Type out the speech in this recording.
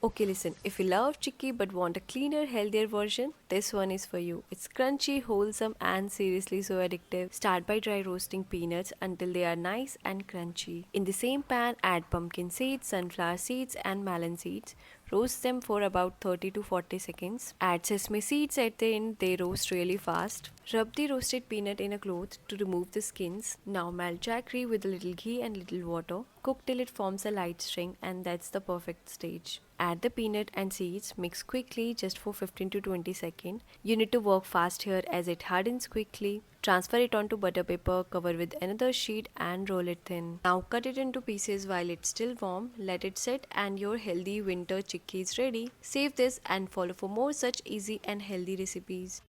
Okay, listen, if you love Chikki but want a cleaner, healthier version, this one is for you. It's crunchy, wholesome, and seriously so addictive. Start by dry roasting peanuts until they are nice and crunchy. In the same pan, add pumpkin seeds, sunflower seeds, and melon seeds. Roast them for about 30 to 40 seconds. Add sesame seeds at the end, they roast really fast. Rub the roasted peanut in a cloth to remove the skins. Now melt jaggery with a little ghee and little water. Cook till it forms a light string, and that's the perfect stage. Add the peanut and seeds, mix quickly just for 15 to 20 seconds. You need to work fast here as it hardens quickly. Transfer it onto butter paper, cover with another sheet and roll it thin. Now cut it into pieces while it's still warm. Let it set and your healthy winter chickpea is ready. Save this and follow for more such easy and healthy recipes.